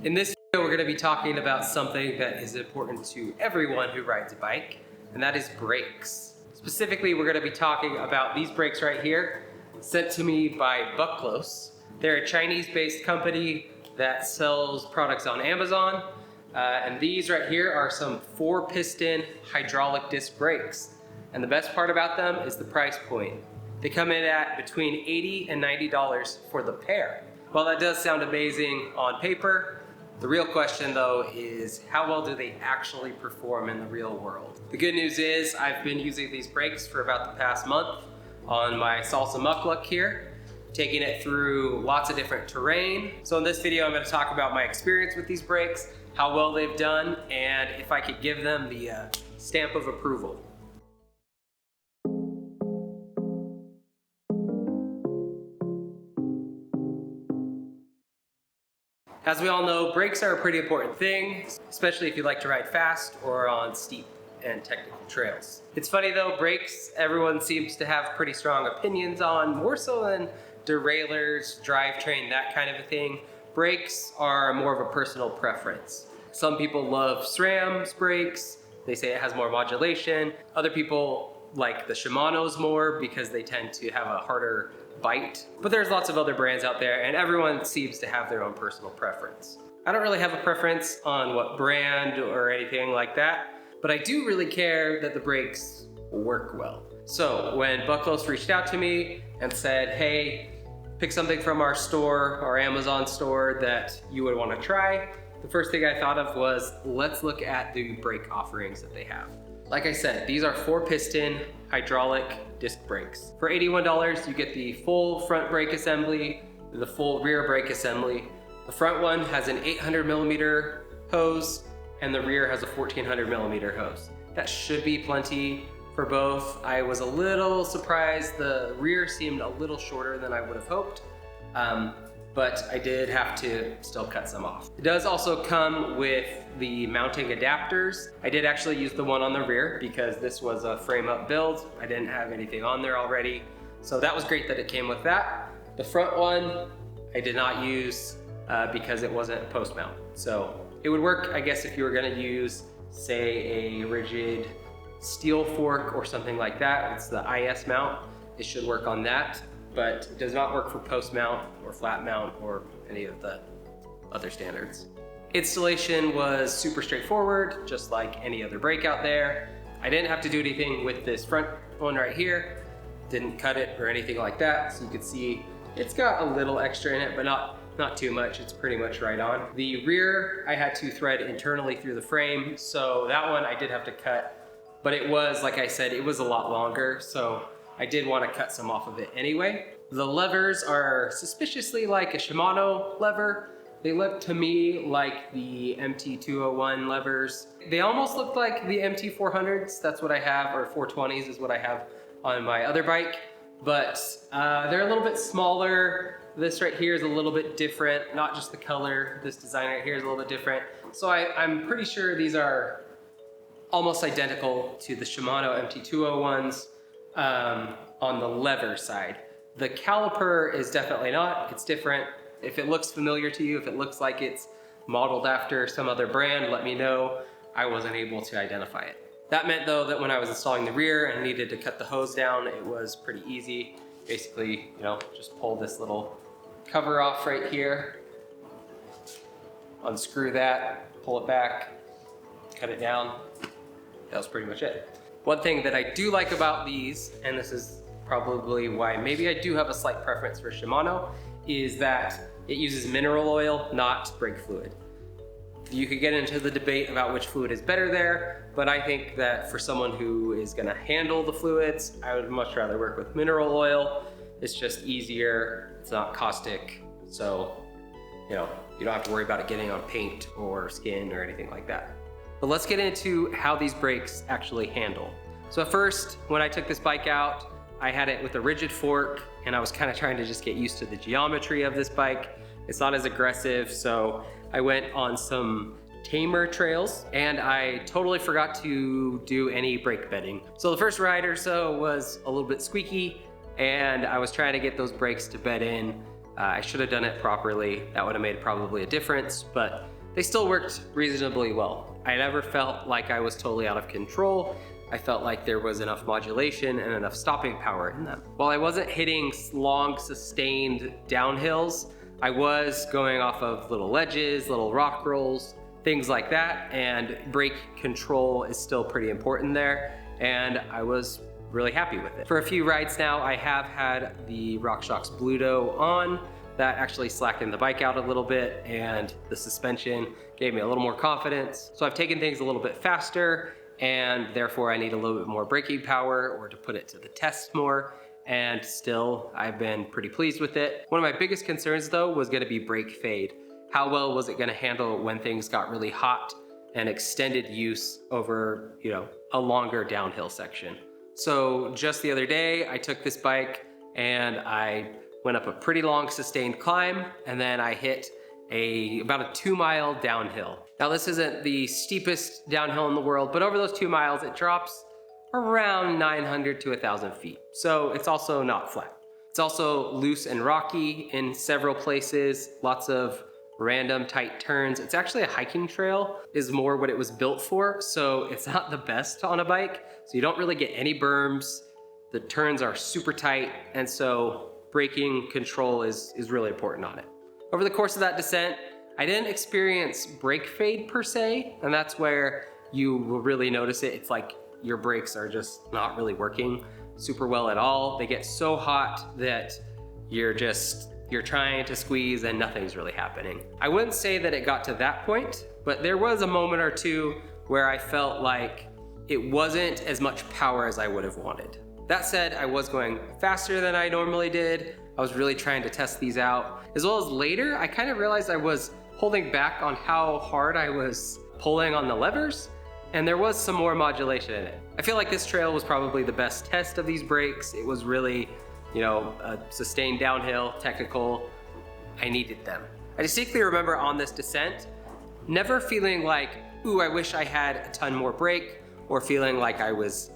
In this video, we're going to be talking about something that is important to everyone who rides a bike, and that is brakes. Specifically, we're going to be talking about these brakes right here, sent to me by Bucklos. They're a Chinese-based company that sells products on Amazon, and these right here are some 4-piston hydraulic disc brakes. And the best part about them is the price point. They come in at between $80 and $90 for the pair. While that does sound amazing on paper, the real question though is how well do they actually perform in the real world? The good news is I've been using these brakes for about the past month on my salsa muck here, taking it through lots of different terrain. So in this video, I'm going to talk about my experience with these brakes, how well they've done, and if I could give them the stamp of approval. As we all know, brakes are a pretty important thing, especially if you like to ride fast or on steep and technical trails. It's funny though, brakes, everyone seems to have pretty strong opinions on, more so than derailleurs, drivetrain, that kind of a thing. Brakes are more of a personal preference. Some people love SRAM's brakes. They say it has more modulation. Other people like the Shimano's more because they tend to have a harder bite. But there's lots of other brands out there and everyone seems to have their own personal preference. I don't really have a preference on what brand or anything like that, but I do really care that the brakes work well. So when Bucklos reached out to me and said, hey, pick something from our store, our Amazon store that you would want to try, the first thing I thought of was, let's look at the brake offerings that they have. Like I said, these are 4-piston hydraulic disc brakes. For $81, you get the full front brake assembly, the full rear brake assembly. The front one has an 800mm hose, and the rear has a 1400mm hose. That should be plenty for both. I was a little surprised the rear seemed a little shorter than I would have hoped, but I did have to still cut some off. It does also come with the mounting adapters. I did actually use the one on the rear because this was a frame up build. I didn't have anything on there already. So that was great that it came with that. The front one I did not use because it wasn't post mount. So it would work, I guess, if you were gonna use, say, a rigid steel fork or something like that. It's the IS mount. It should work on that, but it does not work for post mount or flat mount or any of the other standards. Installation was super straightforward, just like any other brake out there. I didn't have to do anything with this front one right here. Didn't cut it or anything like that. So you can see it's got a little extra in it, but not too much. It's pretty much right on. The rear, I had to thread internally through the frame. So that one I did have to cut, but it was, like I said, it was a lot longer. So I did want to cut some off of it anyway. The levers are suspiciously like a Shimano lever. They look to me like the MT201 levers. They almost look like the MT400s. That's what I have, or 420s is what I have on my other bike. But they're a little bit smaller. This right here is a little bit different, not just the color. This design right here is a little bit different. So I'm pretty sure these are almost identical to the Shimano MT201s on the lever side. The caliper is definitely not, it's different. If it looks familiar to you, if it looks like it's modeled after some other brand, let me know. I wasn't able to identify it. That meant though that when I was installing the rear and needed to cut the hose down, it was pretty easy. Basically, just pull this little cover off right here, unscrew that, pull it back, cut it down. That was pretty much it. One thing that I do like about these, and this is probably why maybe I do have a slight preference for Shimano, is that it uses mineral oil, not brake fluid. You could get into the debate about which fluid is better there, but I think that for someone who is gonna handle the fluids, I would much rather work with mineral oil. It's just easier, it's not caustic, so you don't have to worry about it getting on paint or skin or anything like that. But let's get into how these brakes actually handle. So at first, when I took this bike out, I had it with a rigid fork and I was kind of trying to just get used to the geometry of this bike. It's not as aggressive, so I went on some tamer trails and I totally forgot to do any brake bedding. So the first ride or so was a little bit squeaky and I was trying to get those brakes to bed in I should have done it properly. That would have made probably a difference, but they still worked reasonably well. I never felt like I was totally out of control. I felt like there was enough modulation and enough stopping power in them. While I wasn't hitting long sustained downhills, I was going off of little ledges, little rock rolls, things like that, and brake control is still pretty important there, and I was really happy with it. For a few rides now, I have had the RockShox Bluto on. That actually slackened the bike out a little bit, and the suspension gave me a little more confidence. So I've taken things a little bit faster, and therefore I need a little bit more braking power, or to put it to the test more, and still I've been pretty pleased with it. One of my biggest concerns though was gonna be brake fade. How well was it gonna handle when things got really hot and extended use over, a longer downhill section? So just the other day, I took this bike and I went up a pretty long sustained climb, and then I hit about a 2-mile downhill. Now this isn't the steepest downhill in the world, but over those 2 miles, it drops around 900 to 1,000 feet. So it's also not flat. It's also loose and rocky in several places, lots of random tight turns. It's actually a hiking trail is more what it was built for. So it's not the best on a bike. So you don't really get any berms. The turns are super tight. And so braking control is really important on it. Over the course of that descent, I didn't experience brake fade per se, and that's where you will really notice it. It's like your brakes are just not really working super well at all. They get so hot that you're trying to squeeze and nothing's really happening. I wouldn't say that it got to that point, but there was a moment or two where I felt like it wasn't as much power as I would have wanted. That said, I was going faster than I normally did. I was really trying to test these out. As well as later, I kind of realized I was holding back on how hard I was pulling on the levers, and there was some more modulation in it. I feel like this trail was probably the best test of these brakes. It was really, a sustained downhill, technical. I needed them. I distinctly remember on this descent, never feeling like, ooh, I wish I had a ton more brake, or feeling like I was,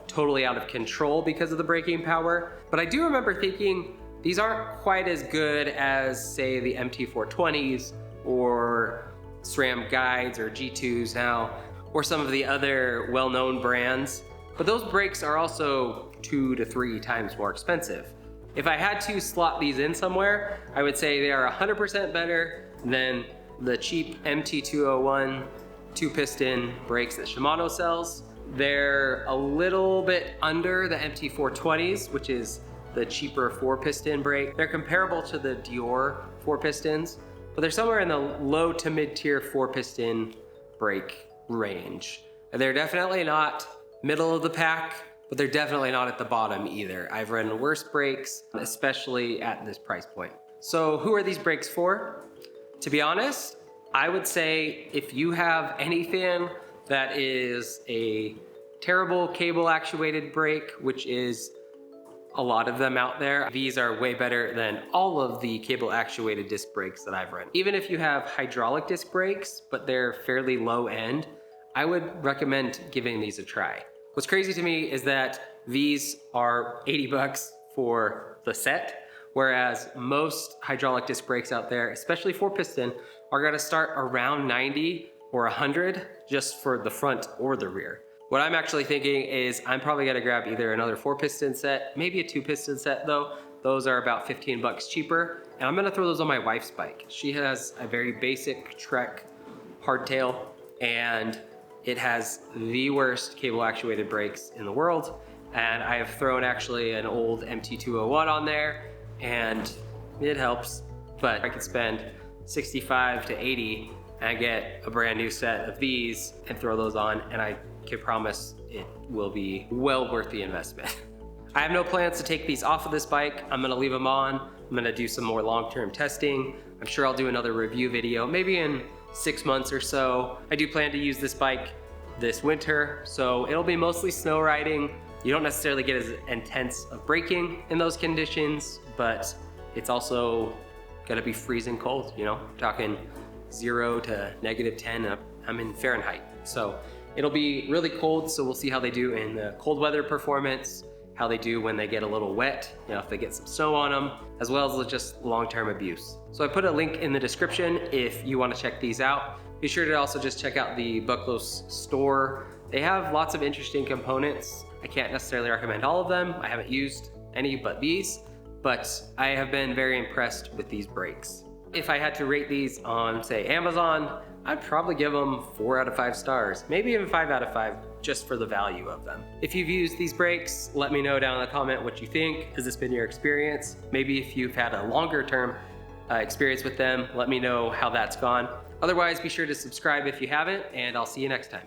totally out of control because of the braking power. But I do remember thinking, these aren't quite as good as, say, the MT420s or SRAM Guides or G2s now, or some of the other well-known brands. But those brakes are also 2 to 3 times more expensive. If I had to slot these in somewhere, I would say they are 100% better than the cheap MT201 2-piston brakes that Shimano sells. They're a little bit under the MT420s, which is the cheaper 4-piston brake. They're comparable to the Dior 4-pistons, but they're somewhere in the low to mid-tier 4-piston brake range. And they're definitely not middle of the pack, but they're definitely not at the bottom either. I've ridden worse brakes, especially at this price point. So who are these brakes for? To be honest, I would say if you have anything that is a terrible cable actuated brake, which is a lot of them out there, these are way better than all of the cable actuated disc brakes that I've run. Even if you have hydraulic disc brakes, but they're fairly low end, I would recommend giving these a try. What's crazy to me is that these are 80 bucks for the set, whereas most hydraulic disc brakes out there, especially 4-piston, are gonna start around 90 or 100 just for the front or the rear. What I'm actually thinking is I'm probably gonna grab either another 4-piston set, maybe a 2-piston set though. Those are about 15 bucks cheaper. And I'm gonna throw those on my wife's bike. She has a very basic Trek hardtail, and it has the worst cable actuated brakes in the world. And I have thrown actually an old MT201 on there, and it helps. But I could spend 65 to 80 and get a brand new set of these and throw those on, and I can promise it will be well worth the investment. I have no plans to take these off of this bike. I'm gonna leave them on. I'm gonna do some more long-term testing. I'm sure I'll do another review video, maybe in 6 months or so. I do plan to use this bike this winter, so it'll be mostly snow riding. You don't necessarily get as intense of braking in those conditions, but it's also gonna be freezing cold, talking 0 to -10, I'm in Fahrenheit. So it'll be really cold, so we'll see how they do in the cold weather performance. how they do when they get a little wet, you know, if they get some snow on them, as well as just long-term abuse. So I put a link in the description if you want to check these out. Be sure to also just check out the Bucklos store. They have lots of interesting components. I can't necessarily recommend all of them. I haven't used any but these, but I have been very impressed with these brakes. If I had to rate these on, say, Amazon, I'd probably give them 4 out of 5 stars, maybe even 5 out of 5, just for the value of them. If you've used these brakes, let me know down in the comment what you think. Has this been your experience? Maybe if you've had a longer term experience with them, let me know how that's gone. Otherwise, be sure to subscribe if you haven't, and I'll see you next time.